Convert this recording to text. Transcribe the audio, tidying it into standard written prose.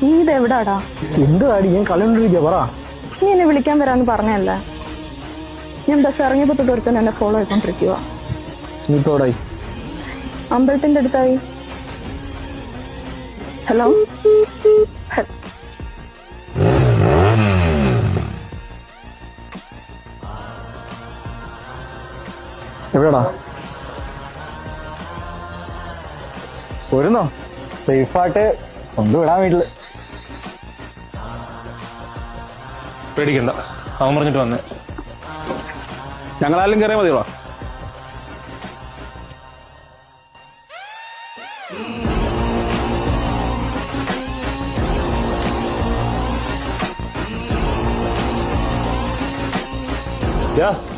നീ ഇത് എവിടാടാ? എന്തുവാടി ഞാൻ കളണ്ടിരിക്കുക പറ. നീ എന്നെ വിളിക്കാൻ വരാന്ന് പറഞ്ഞല്ലേ? ഞാൻ ബസ് ഇറങ്ങിയപ്പോ തൊട്ട് ഒരുത്തൻ എന്നെ ഫോളോ ചെയ്തോണ്ടിരിക്കുക. നീ ഇപ്പോടായി അമ്പലത്തിന്റെ അടുത്തായി. ഹലോ, എവിടെടാ? പോരുന്നോ? സേഫായിട്ട് കൊണ്ടുവിടാൻ വീട്ടില്. പേടിക്കണ്ട, അവൻ പറഞ്ഞിട്ട് വന്നേ. ഞങ്ങളാലും കയറിയാൽ മതിയോ? Yeah.